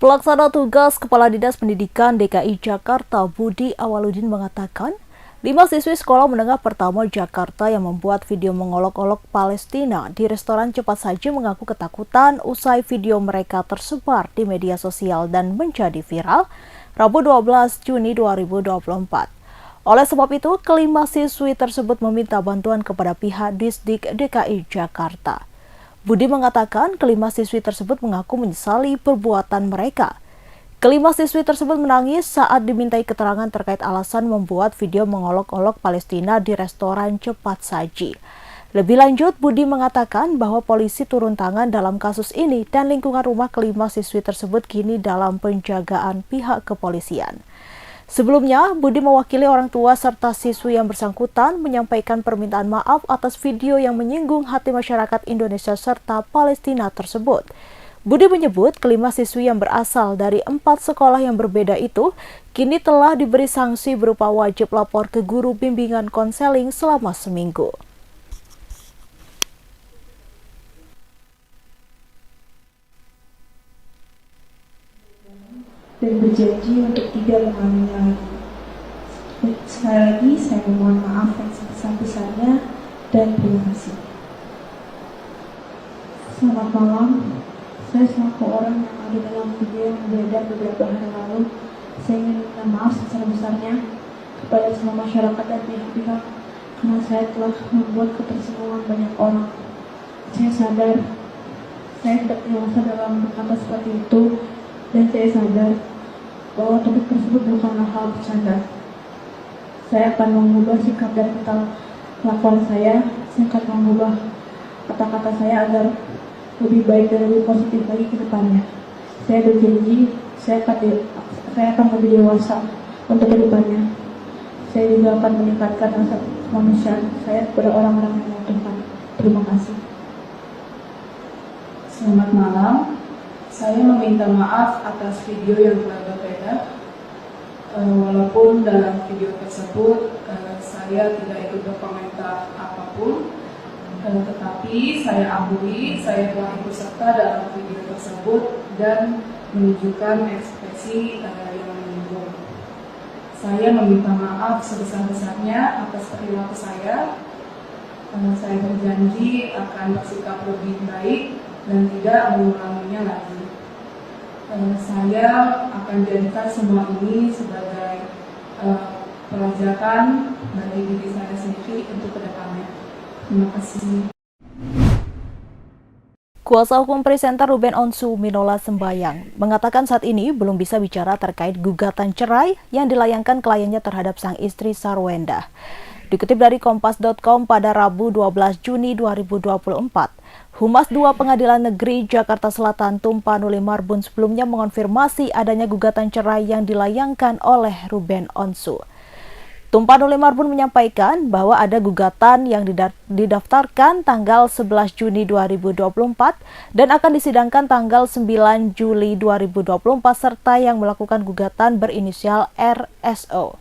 Pelaksana tugas Kepala Dinas Pendidikan DKI Jakarta Budi Awaludin mengatakan, 5 siswi sekolah menengah pertama Jakarta yang membuat video mengolok-olok Palestina di restoran cepat saji mengaku ketakutan usai video mereka tersebar di media sosial dan menjadi viral Rabu 12 Juni 2024. Oleh sebab itu, kelima siswi tersebut meminta bantuan kepada pihak Disdik DKI Jakarta. Budi mengatakan kelima siswi tersebut mengaku menyesali perbuatan mereka. Kelima siswi tersebut menangis saat dimintai keterangan terkait alasan membuat video mengolok-olok Palestina di restoran cepat saji. Lebih lanjut, Budi mengatakan bahwa polisi turun tangan dalam kasus ini dan lingkungan rumah kelima siswi tersebut kini dalam penjagaan pihak kepolisian. Sebelumnya, Budi mewakili orang tua serta siswi yang bersangkutan menyampaikan permintaan maaf atas video yang menyinggung hati masyarakat Indonesia serta Palestina tersebut. Budi menyebut kelima siswi yang berasal dari 4 sekolah yang berbeda itu kini telah diberi sanksi berupa wajib lapor ke guru bimbingan konseling selama seminggu. Dan berjanji untuk tidak mengulanginya lagi. Sekali lagi, saya memohon maaf yang sebesar-besarnya dan terima kasih. Selamat malam. Saya selaku orang yang ada dalam video yang beredar beberapa hari lalu, saya ingin minta maaf sebesar-besarnya kepada semua masyarakat dan pihak-pihak karena saya telah membuat ketersinggungan banyak orang. Saya sadar saya tidak dewasa dalam berkata seperti itu, dan saya sadar bahwa topik tersebut bukanlah hal bercanda. Saya akan mengubah sikap dan kelakuan saya akan mengubah kata-kata saya agar lebih baik dan lebih positif lagi ke depannya. Saya berjanji saya akan lebih dewasa untuk ke depannya. Saya juga akan meningkatkan rasa kemanusiaan saya kepada orang-orang yang membutuhkan. Terima kasih. Selamat malam. Saya meminta maaf atas video yang telah beredar. Walaupun dalam video tersebut saya tidak ikut berkomentar apapun, tetapi saya akui saya telah ikut serta dalam video tersebut dan menunjukkan ekspresi yang menyinggung. Saya meminta maaf sebesar-besarnya atas perilaku saya. Saya berjanji akan bersikap lebih baik dan tidak mengulanginya lagi. Saya akan jadikan semua ini sebagai pelajaran bagi diri saya sendiri untuk kedepannya. Terima kasih. Kuasa hukum presenter Ruben Onsu, Minola Sembayang, mengatakan saat ini belum bisa bicara terkait gugatan cerai yang dilayangkan kliennya terhadap sang istri Sarwenda. Dikutip dari Kompas.com pada Rabu 12 Juni 2024, Humas 2 Pengadilan Negeri Jakarta Selatan Tumpanuli Marbun sebelumnya mengonfirmasi adanya gugatan cerai yang dilayangkan oleh Ruben Onsu. Tumpanuli Marbun menyampaikan bahwa ada gugatan yang didaftarkan tanggal 11 Juni 2024 dan akan disidangkan tanggal 9 Juli 2024 serta yang melakukan gugatan berinisial RSO.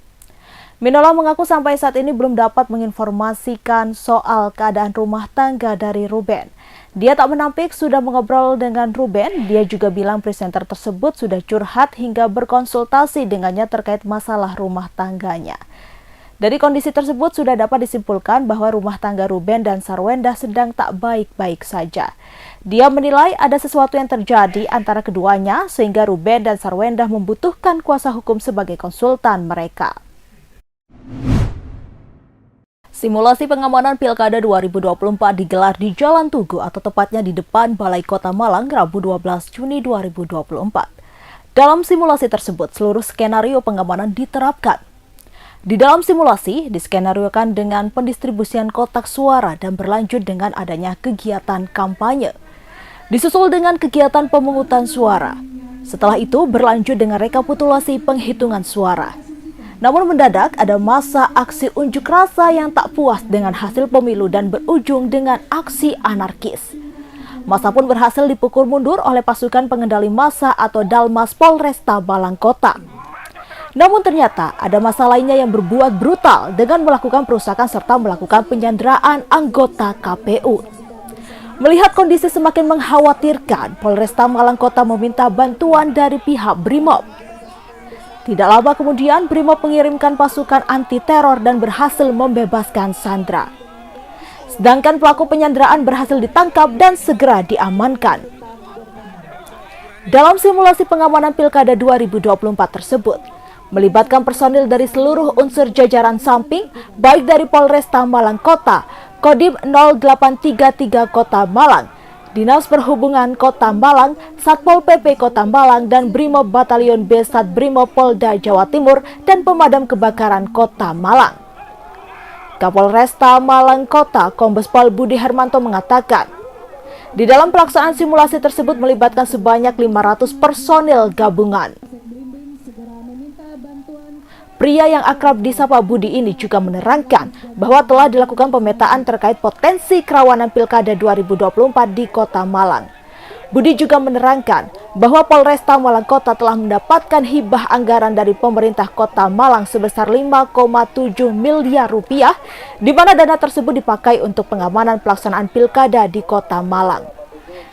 Minola mengaku sampai saat ini belum dapat menginformasikan soal keadaan rumah tangga dari Ruben. Dia tak menampik sudah mengobrol dengan Ruben. Dia juga bilang presenter tersebut sudah curhat hingga berkonsultasi dengannya terkait masalah rumah tangganya. Dari kondisi tersebut sudah dapat disimpulkan bahwa rumah tangga Ruben dan Sarwenda sedang tak baik-baik saja. Dia menilai ada sesuatu yang terjadi antara keduanya sehingga Ruben dan Sarwenda membutuhkan kuasa hukum sebagai konsultan mereka. Simulasi pengamanan Pilkada 2024 digelar di Jalan Tugu atau tepatnya di depan Balai Kota Malang Rabu 12 Juni 2024. Dalam simulasi tersebut, seluruh skenario pengamanan diterapkan. Di dalam simulasi, diskenariokan dengan pendistribusian kotak suara dan berlanjut dengan adanya kegiatan kampanye. Disusul dengan kegiatan pemungutan suara. Setelah itu berlanjut dengan rekapitulasi penghitungan suara. Namun mendadak ada masa aksi unjuk rasa yang tak puas dengan hasil pemilu dan berujung dengan aksi anarkis. Massa pun berhasil dipukul mundur oleh pasukan pengendali massa atau Dalmas Polresta Malang Kota. Namun ternyata ada massa lainnya yang berbuat brutal dengan melakukan perusakan serta melakukan penyanderaan anggota KPU. Melihat kondisi semakin mengkhawatirkan, Polresta Malang Kota meminta bantuan dari pihak Brimob. Tidak lama kemudian, Brimob mengirimkan pasukan anti-teror dan berhasil membebaskan sandera. Sedangkan pelaku penyanderaan berhasil ditangkap dan segera diamankan. Dalam simulasi pengamanan Pilkada 2024 tersebut, melibatkan personil dari seluruh unsur jajaran samping, baik dari Polresta Malang Kota, Kodim 0833 Kota Malang, Dinas Perhubungan Kota Malang, Satpol PP Kota Malang, dan Brimob Batalion B Sat Brimob Polda Jawa Timur dan Pemadam Kebakaran Kota Malang. Kapolresta Malang Kota, Kombes Pol Budi Hermanto mengatakan, di dalam pelaksanaan simulasi tersebut melibatkan sebanyak 500 personil gabungan. Pria yang akrab disapa Budi ini juga menerangkan bahwa telah dilakukan pemetaan terkait potensi kerawanan Pilkada 2024 di Kota Malang. Budi juga menerangkan bahwa Polresta Malang Kota telah mendapatkan hibah anggaran dari pemerintah Kota Malang sebesar 5,7 miliar rupiah, di mana dana tersebut dipakai untuk pengamanan pelaksanaan Pilkada di Kota Malang.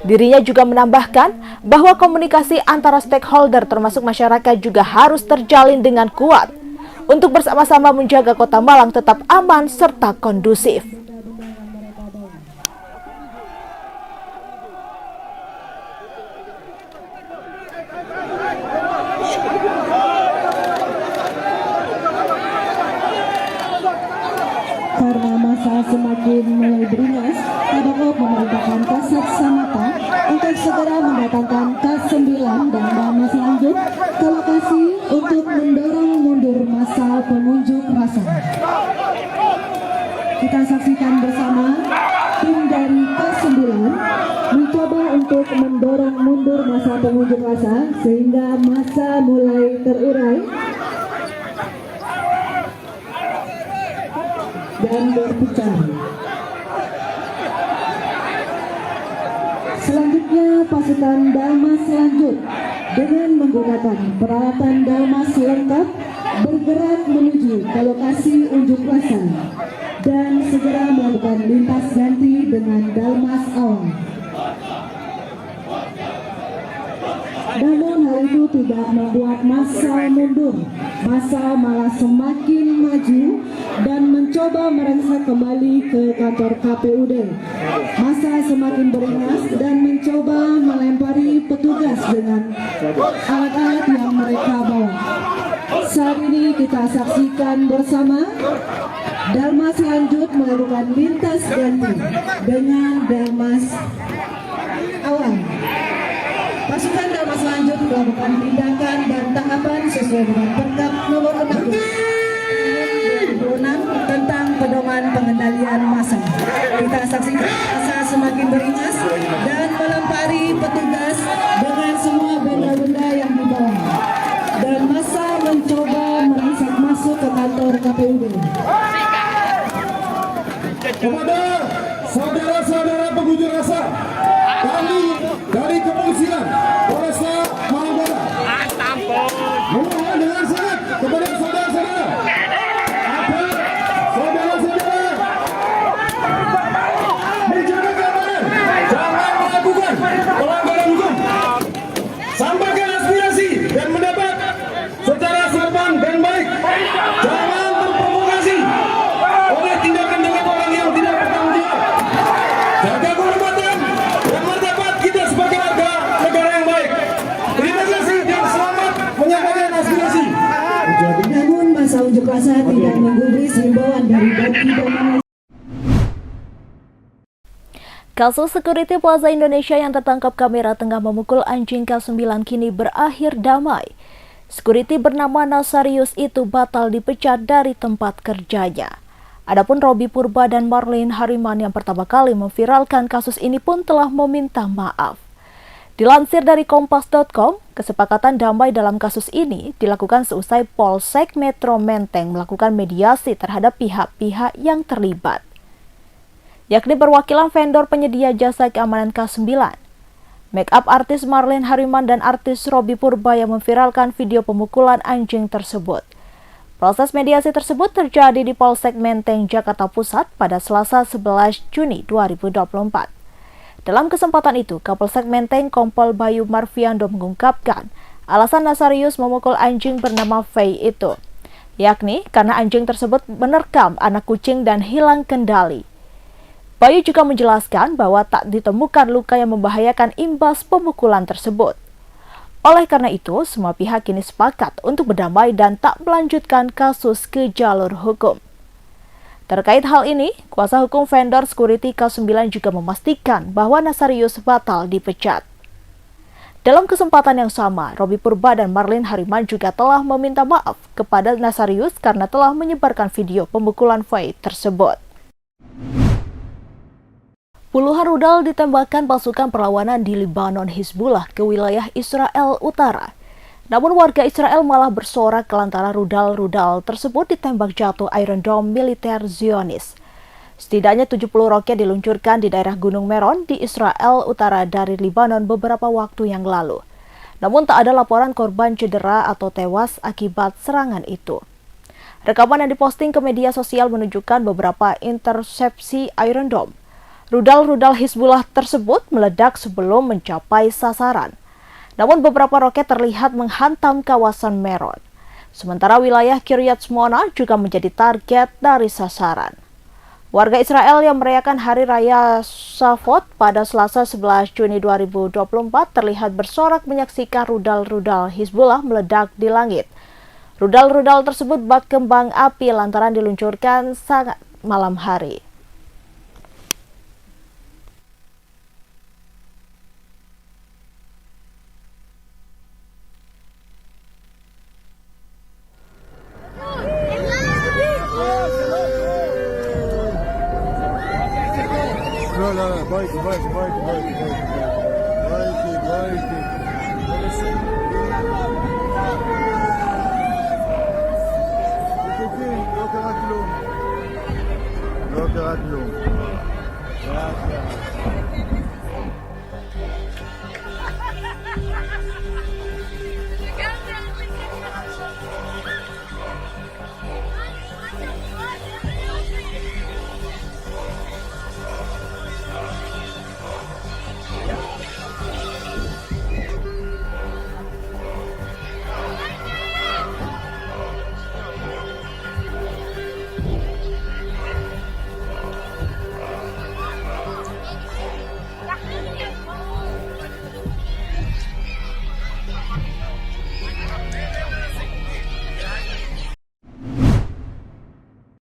Dirinya juga menambahkan bahwa komunikasi antara stakeholder termasuk masyarakat juga harus terjalin dengan kuat untuk bersama-sama menjaga Kota Malang tetap aman serta kondusif. Karena masa semakin mulai beringas, Kabako memerintahkan Kasat Samata untuk segera mendatangkan K9 dan Damas lanjut ke lokasi untuk mendorong mundur massa pengunjuk rasa. Kita saksikan bersama tim dari K9 mencoba untuk mendorong mundur massa pengunjuk rasa sehingga massa mulai terurai dan berpecah. Selanjutnya pasukan Dalmas lanjut dengan menggunakan peralatan Dalmas lengkap bergerak menuju ke lokasi unjuk rasa dan segera melakukan lintas ganti dengan Dalmas awal. Namun hal itu tidak membuat massa mundur. Massa malah semakin maju dan mencoba merengsak kembali ke kantor KPUD. Massa semakin beringas dan mencoba melempari petugas dengan alat-alat yang mereka bawa. Saat ini kita saksikan bersama Dalmas lanjut melakukan lintas ganti dengan Dalmas awal. Pasukan Dalmas lanjut melakukan tindakan dan tahapan sesuai dengan Perkap nomor 6 tentang pedoman pengendalian massa. Kita saksikan massa semakin beringas dan melempari petugas dengan semua benda-benda yang dibawa. Dan massa mencoba merangsak masuk ke kantor KPUD. Kepada saudara-saudara pengunjuk rasa, kami dari kepolisian Polresta Malang Kota memohon dengan sangat kepada saudara-saudara agar saudara-saudara menjaga keamanan, jangan melakukan pelanggaran hukum, sampaikan aspirasi dan mendapat secara sopan dan baik, jangan terprovokasi oleh tindakan-tindakan orang yang tidak bertanggung jawab. Jaga kehormatan dan martabat kita sebagai warga negara yang baik. Terima kasih dan selamat menyampaikan aspirasi. Namun masa unjuk rasa tidak menggubris himbauan dari Bupati dan Kasus Security Plaza Indonesia yang tertangkap kamera tengah memukul anjing K9 kini berakhir damai. Security bernama Nasarius itu batal dipecat dari tempat kerjanya. Adapun Robi Purba dan Marlene Hariman yang pertama kali memviralkan kasus ini pun telah meminta maaf. Dilansir dari Kompas.com, kesepakatan damai dalam kasus ini dilakukan seusai Polsek Metro Menteng melakukan mediasi terhadap pihak-pihak yang terlibat, yakni perwakilan vendor penyedia jasa keamanan K9, make up artis Marlene Hariman dan artis Robi Purba yang memviralkan video pemukulan anjing tersebut. Proses mediasi tersebut terjadi di Polsek Menteng, Jakarta Pusat pada Selasa 11 Juni 2024. Dalam kesempatan itu, Kapolsek Menteng Kompol Bayu Marviando mengungkapkan alasan Nasarius memukul anjing bernama Faye itu, yakni karena anjing tersebut menerkam anak kucing dan hilang kendali. Bayu juga menjelaskan bahwa tak ditemukan luka yang membahayakan imbas pemukulan tersebut. Oleh karena itu, semua pihak kini sepakat untuk berdamai dan tak melanjutkan kasus ke jalur hukum. Terkait hal ini, kuasa hukum vendor security K9 juga memastikan bahwa Nasarius batal dipecat. Dalam kesempatan yang sama, Robi Purba dan Marlin Hariman juga telah meminta maaf kepada Nasarius karena telah menyebarkan video pemukulan Faye tersebut. Puluhan rudal ditembakkan pasukan perlawanan di Lebanon Hizbullah ke wilayah Israel Utara. Namun warga Israel malah bersorak lantaran rudal-rudal tersebut ditembak jatuh Iron Dome militer Zionis. Setidaknya 70 roket diluncurkan di daerah Gunung Meron di Israel Utara dari Lebanon beberapa waktu yang lalu. Namun tak ada laporan korban cedera atau tewas akibat serangan itu. Rekaman yang diposting ke media sosial menunjukkan beberapa intersepsi Iron Dome. Rudal-rudal Hizbullah tersebut meledak sebelum mencapai sasaran. Namun beberapa roket terlihat menghantam kawasan Meron. Sementara wilayah Kiryat Shmona juga menjadi target dari sasaran. Warga Israel yang merayakan Hari Raya Shavuot pada Selasa 11 Juni 2024 terlihat bersorak menyaksikan rudal-rudal Hizbullah meledak di langit. Rudal-rudal tersebut bak kembang api lantaran diluncurkan sangat malam hari. لا بايتي لو قرأت لهم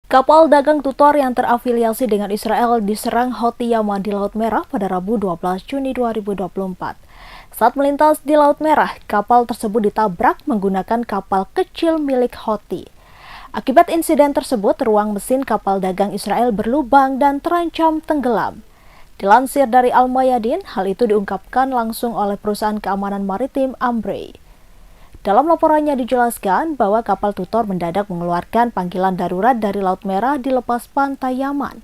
Kapal dagang Tutor yang terafiliasi dengan Israel diserang Houthi Yaman di Laut Merah pada Rabu 12 Juni 2024. Saat melintas di Laut Merah, kapal tersebut ditabrak menggunakan kapal kecil milik Houthi. Akibat insiden tersebut, ruang mesin kapal dagang Israel berlubang dan terancam tenggelam. Dilansir dari Al Mayadin, hal itu diungkapkan langsung oleh perusahaan keamanan maritim Ambrey. Dalam laporannya dijelaskan bahwa kapal Tutor mendadak mengeluarkan panggilan darurat dari Laut Merah di lepas pantai Yaman.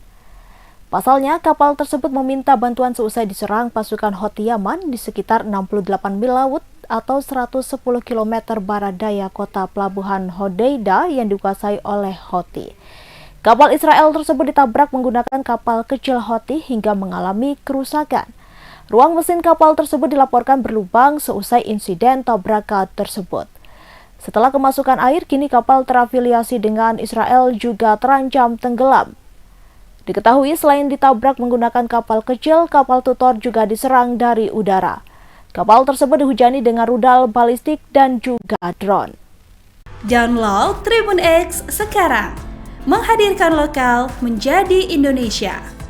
Pasalnya, kapal tersebut meminta bantuan seusai diserang pasukan Houthi Yaman di sekitar 68 mil laut atau 110 km barat daya kota pelabuhan Hodeida yang dikuasai oleh Houthi. Kapal Israel tersebut ditabrak menggunakan kapal kecil Houthi hingga mengalami kerusakan. Ruang mesin kapal tersebut dilaporkan berlubang seusai insiden tabrakan tersebut. Setelah kemasukan air, kini kapal terafiliasi dengan Israel juga terancam tenggelam. Diketahui selain ditabrak menggunakan kapal kecil, kapal Tutor juga diserang dari udara. Kapal tersebut dihujani dengan rudal balistik dan juga drone. Download Tribun X sekarang, menghadirkan lokal menjadi Indonesia.